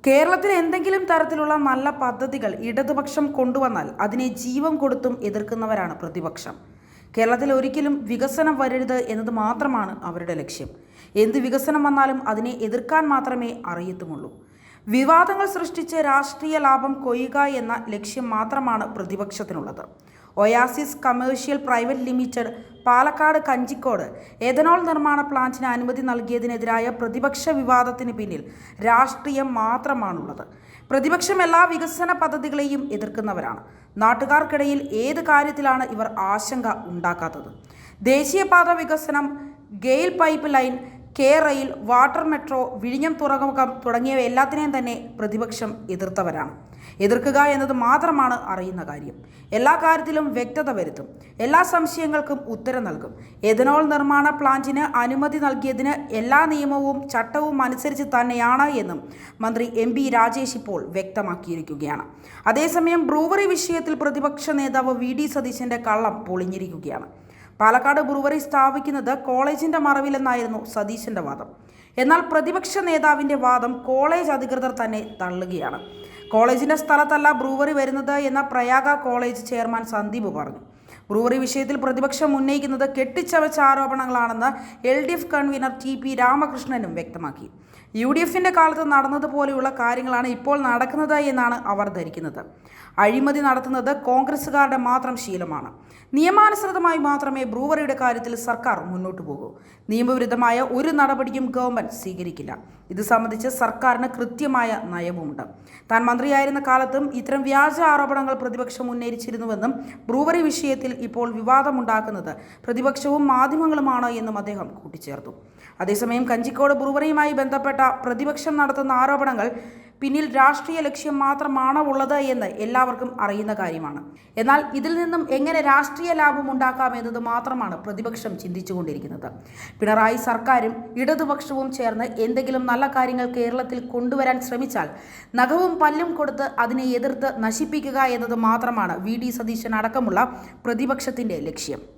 കേരളത്തിൽ എന്തെങ്കിലും തരത്തിലുള്ള നല്ല പദ്ധതികൾ ഇടതുപക്ഷം കൊണ്ടുവന്നാൽ അതിനെ ജീവൻ കൊടുത്തും എതിർക്കുന്നവരാണ് പ്രതിപക്ഷം. കേരളത്തിൽ ഒരിക്കലും വികസനം വരരുത് എന്നത് മാത്രമാണ് അവരുടെ ലക്ഷ്യം. എന്ത് വികസനം വന്നാലും അതിനെ എതിർക്കാൻ മാത്രമേ അറിയത്തുമുള്ളൂ. വിവാദങ്ങൾ സൃഷ്ടിച്ച് രാഷ്ട്രീയ ലാഭം കൊയ്യുക എന്ന ലക്ഷ്യം മാത്രമാണ് പ്രതിപക്ഷത്തിനുള്ളത്. Oasis Commercial Private Limited Palakkad Kanjikode ethanol നിർമ്മാണ പ്ലാന്റിന് അനുമതി നൽകിയതിനെതിരായ പ്രതിപക്ഷ വിവാദത്തിന് പിന്നിൽ രാഷ്ട്രീയം മാത്രമാണുള്ളത്. പ്രതിപക്ഷം എല്ലാ വികസന പദ്ധതികളെയും എതിർക്കുന്നവരാണ്. നാട്ടുകാർക്കിടയിൽ ഏത് കാര്യത്തിലാണ് ഇവർ ആശങ്ക ഉണ്ടാക്കാത്തത്? ദേശീയപാത വികസനം, GAIL pipeline, K rail, water metro, വിഴിഞ്ഞം തുറമുഖം തുടങ്ങിയവ എല്ലാത്തിനെയും തന്നെ പ്രതിപക്ഷം എതിർത്തവരാണ്. എതിർക്കുക എന്നത് മാത്രമാണ് അറിയുന്ന കാര്യം. എല്ലാ കാര്യത്തിലും വ്യക്തത വരുത്തും, എല്ലാ സംശയങ്ങൾക്കും ഉത്തരം നൽകും. എഥനോൾ നിർമ്മാണ പ്ലാന്റിന് അനുമതി നൽകിയതിന് എല്ലാ നിയമവും ചട്ടവും അനുസരിച്ച് തന്നെയാണ് എന്നും മന്ത്രി MP രാജേഷ് ഇപ്പോൾ വ്യക്തമാക്കിയിരിക്കുകയാണ്. അതേസമയം ബ്രൂവറി വിഷയത്തിൽ പ്രതിപക്ഷ നേതാവ് VD സതീശന്റെ കള്ളം പൊളിഞ്ഞിരിക്കുകയാണ്. പാലക്കാട് ബ്രൂവറി സ്ഥാപിക്കുന്നത് കോളേജിന്റെ മറവിലെന്നായിരുന്നു സതീശന്റെ വാദം. എന്നാൽ പ്രതിപക്ഷ നേതാവിന്റെ വാദം കോളേജ് അധികൃതർ തന്നെ തള്ളുകയാണ്. കോളേജിന്റെ സ്ഥലത്തല്ല ബ്രൂവറി വരുന്നത് എന്ന പ്രയാഗ കോളേജ് ചെയർമാൻ സന്ദീപ് പറഞ്ഞു. ബ്രൂവറി വിഷയത്തിൽ പ്രതിപക്ഷം ഉന്നയിക്കുന്നത് കെട്ടിച്ചവച്ച ആരോപണങ്ങളാണെന്ന് LDF കൺവീനർ TP രാമകൃഷ്ണനും വ്യക്തമാക്കി. UDFന്റെ കാലത്ത് നടന്നതുപോലെയുള്ള കാര്യങ്ങളാണ് ഇപ്പോൾ നടക്കുന്നത് എന്നാണ് അവർ ധരിക്കുന്നത്. അഴിമതി നടത്തുന്നത് കോൺഗ്രസുകാരുടെ മാത്രം ശീലമാണ്. നിയമാനുസൃതമായി മാത്രമേ ബ്രൂവറിയുടെ കാര്യത്തിൽ സർക്കാർ മുന്നോട്ട് പോകൂ. നിയമവിരുദ്ധമായ ഒരു നടപടിയും ഗവൺമെന്റ് സ്വീകരിക്കില്ല. ഇത് സംബന്ധിച്ച് സർക്കാരിന് കൃത്യമായ നയവുമുണ്ട്. താൻ മന്ത്രിയായിരുന്ന കാലത്തും ഇത്തരം വ്യാജ ആരോപണങ്ങൾ പ്രതിപക്ഷം ഉന്നയിച്ചിരുന്നുവെന്നും ബ്രൂവറി വിഷയത്തിൽ ഇപ്പോൾ വിവാദമുണ്ടാക്കുന്നത് പ്രതിപക്ഷവും മാധ്യമങ്ങളുമാണ് എന്നും അദ്ദേഹം കൂട്ടിച്ചേർത്തു. അതേസമയം കഞ്ചിക്കോട് ബ്രൂവറിയുമായി ബന്ധപ്പെട്ട പ്രതിപക്ഷം നടത്തുന്ന ആരോപണങ്ങൾ പിന്നിൽ രാഷ്ട്രീയ ലക്ഷ്യം മാത്രമാണ് ഉള്ളത് എന്ന് എല്ലാവർക്കും അറിയുന്ന കാര്യമാണ്. എന്നാൽ ഇതിൽ നിന്നും എങ്ങനെ രാഷ്ട്രീയ ലാഭം ഉണ്ടാക്കാം എന്നത് മാത്രമാണ് പ്രതിപക്ഷം ചിന്തിച്ചുകൊണ്ടിരിക്കുന്നത്. പിണറായി സർക്കാരും ഇടതുപക്ഷവും ചേർന്ന് എന്തെങ്കിലും നല്ല കാര്യങ്ങൾ കേരളത്തിൽ കൊണ്ടുവരാൻ ശ്രമിച്ചാൽ നഖവും പല്ലും കൊടുത്ത് അതിനെ എതിർത്ത് നശിപ്പിക്കുക എന്നത് മാത്രമാണ് VD സതീശൻ അടക്കമുള്ള പ്രതിപക്ഷത്തിന്റെ ലക്ഷ്യം.